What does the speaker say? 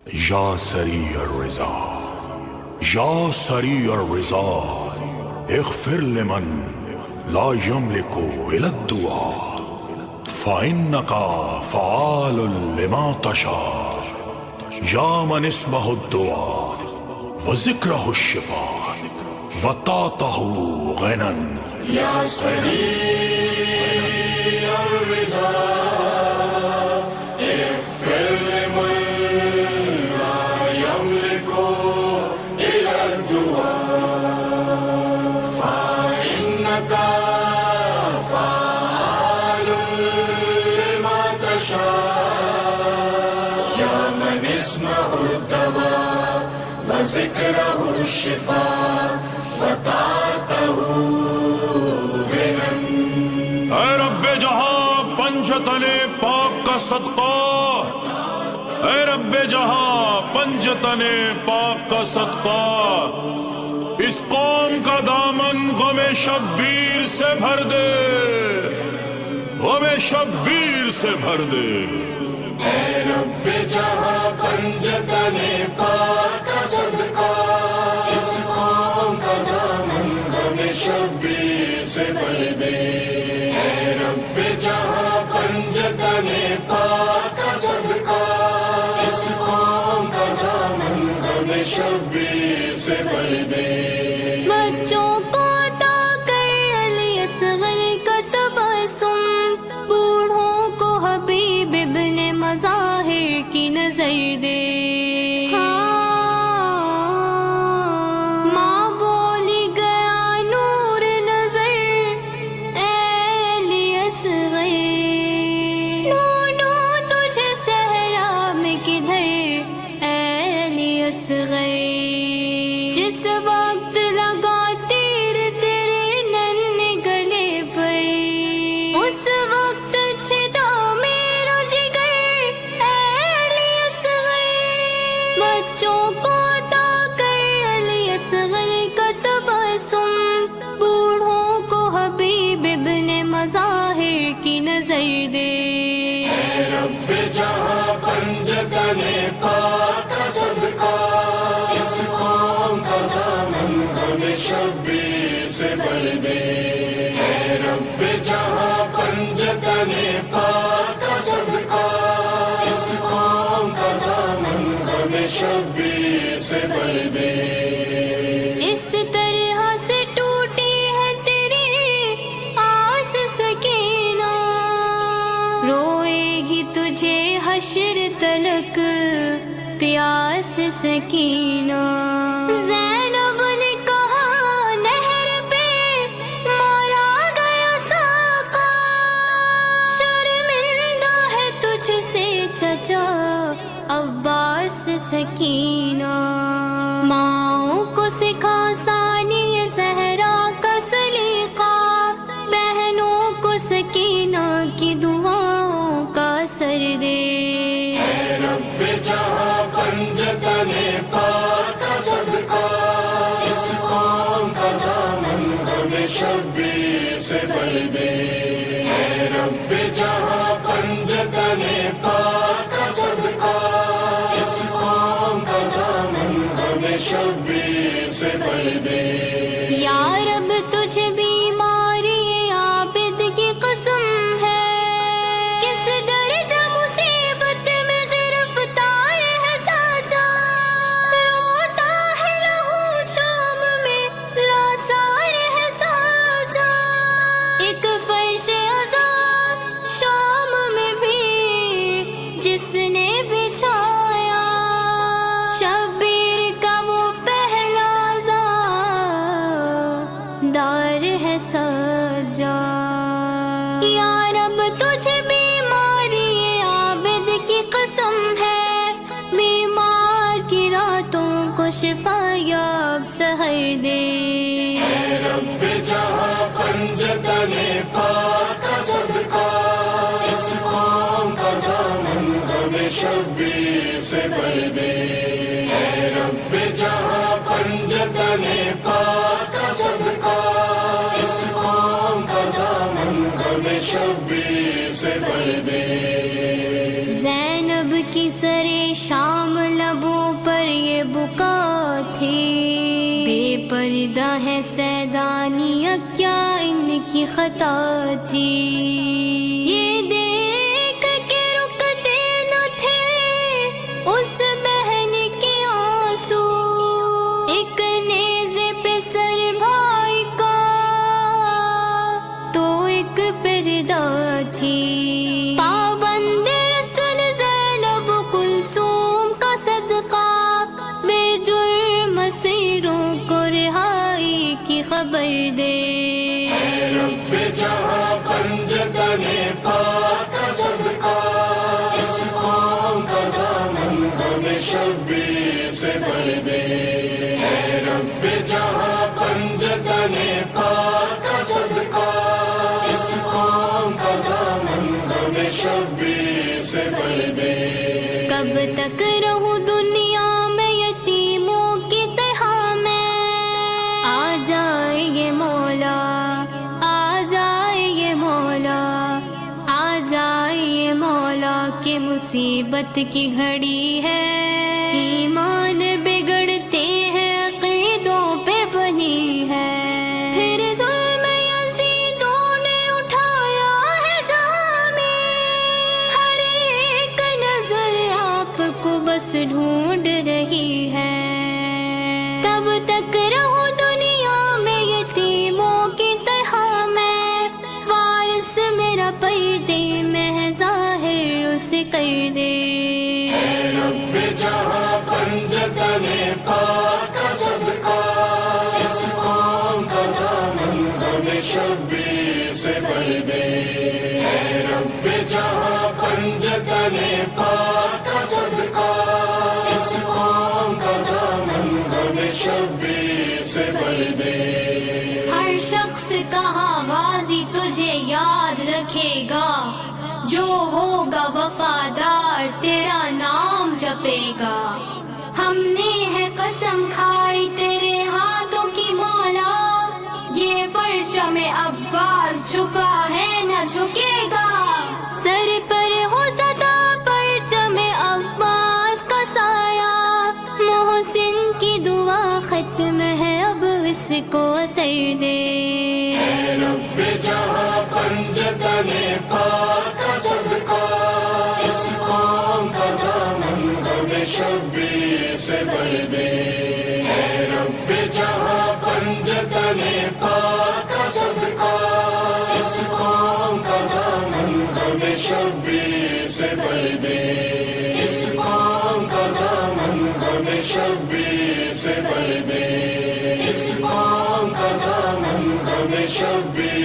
یا سریع الرضا یا سریع الرضا اغفر لمن لا يملك إلى الدعاء فإنك فعال لما تشاء يا من اسمه الدعاء وذكره الشفاء وطاعته غنى يا سريع الرضا اغفر لمن لا يملك إلى الدعاء فإنك فعال لما تشاء يا من اسمه الدواء وذكره الشفاء وطاعته غنى. اے رب جہاں پنجتن پاک کا صدقہ، اے رب جہاں پنجتن پاک کا صدقہ، اس قوم کا دامن غم شبیر سے بھر دے، غم شبیر سے بھر دے. اے رب جہاں پنجتن پاک کا صدقہ، اس قوم کا دامن غم شبیر سے بھر دے. اے رب جہاں پنجتن پاک کا صدقہ، اس قوم کا دامن غم شبیر سے بھر دے. بچوں کو عطا کر علی اصغر کا تبسم، بوڑھوں کو حبیب ابن مظاہر کی نظر دے. ماں بولی گیا نور نظر، اے علی اصغر ڈھونڈوں تجھے صحرا میں کدھر، اے علی اصغر. جس وقت لگا تیر تیرے ننھے گلے پر، اس وقت چھدا میرا جگر، اے علی اصغر. بچوں کو عطا کر علی اصغر کا تبسم، بوڑھوں کو حبیب ابن مظاہر کی نظر دے. اے رب جہاں پنجتن پاک کا صدقہ، اس قوم کا دامن غم شبیر سے بھر دے. اے رب جہاں پنجتن پاک کا صدقہ، اس قوم کا دامن غم شبیر سے بھر دے. اس طرح سے ٹوٹی ہے تیری آس سکینہ، روئے گی تجھے حشر تلک پیاس سکینہ. زینب نے کہا نہر پہ مارا گیا ساقا، شرمندہ ہے تجھ سے چچا عباس سکینہ. ماؤں کو سکھا ثانی زہرا کا سلیقہ، بہنوں کو سکینہ کی دعاؤں کا اثر دے. اے رب جہاں پنجتن پاک کا صدقہ، اس قوم کا دامن غم شبیر سے بھر دے. اے رب جہاں پنجتن پاک کا صدقہ، اس قوم کا دامن غم شبیر سے بھر دے. یا رب تجھ بیماری عابد کی قسم ہے، کس درجہ مصیبت میں گرفتار ہے ساجا، روتا ہے لہو شام میں لاچار ہے ساجا. ایک فرش عذاب شام میں بھی جس نے بچھایا، شبیر کا وہ پہلا دار ہے سجا. یا رب تجھ بیماری عابد کی قسم ہے، بیمار کی راتوں کو شفا یاب سحر دے. اے رب جہاں پنجتن پاک کا صدقہ، اس قوم کا دامن غم شبیر سے بھر دے. اے رب جہاں پنجتن پاک کا صدقہ، اس قوم کا دامن غم شبیر سے بھر دے. زینب کی سرے شام لب پیدا ہے سیدانیہ کیا ان کی خطا تھی؟ یہ دیکھ کے رکتے نہ تھے اس بہن کے آنسو، ایک نیزے پہ سر بھائی کا تو ایک پردہ تھی۔ پابند رسول زینب کلثوم کا صدقہ بے جرم اسیروں کو رہائی کی خبر دے۔ اے رب جہاں پنجتن پاک کا صدقہ، اس قوم کا دامن ہمیں شبیر سے بھر دے۔ اے رب جہاں پنجتن پاک کا صدقہ، اس قوم کا دامن ہمیں شبیر سے بھر دے۔ کب تک رہوں دنیا میں یتیموں کی طرح میں، آ جائے یہ مولا، آ جائے یہ مولا، آ جائے یہ مولا کہ مصیبت کی گھڑی ہے۔ ایمان بگڑتے ہیں عقیدوں پہ بنی ہے، پھر ظلم یزیدوں نے اٹھایا ہے جہاں میں، ہر ایک نظر آپ کو بس ڈھونڈ رہی ہے۔ کب تک رہوں دنیا میں یتیموں کی طرح میں، وارث میرا پردے میں ظاہر اسے کر دے۔ اے رب جہاں پنجتن پاک کا صدقہ، اس قوم کا دامن ہمیں شبیر سے بھر دے۔ اے رب جہاں پنجتن پاک کا صدقہ، اس قوم کا دامن ہمیں شبیر سے بھر دے۔ ہر شخص کہاں غازی تجھے یاد رکھے گا، جو ہوگا وفادار تیرا نام جپے گا۔ ہم نے ہے قسم کھائی تیرے ہاتھوں کی مولا، یہ پرچم عباس جھکا ہے نہ جھکے گا۔ سر پر ہو سدا پرچم عباس کا سایہ، محسن کی دعا ختم ہے اب اس کو اثر دے۔ اے رب جہاں پنجتن پاک کا صدقہ، اس قوم کا دامن ہمیں شبیر سے بھر دے۔ اے رب جہاں پنجتن پاک کا صدقہ، اس قوم کا دامن ہمیں شبیر سے بھر دے۔ اس قوم کا دامن ہمیں شبیر سے بھر دے۔ اس قوم کا دامن ہمیں شبیر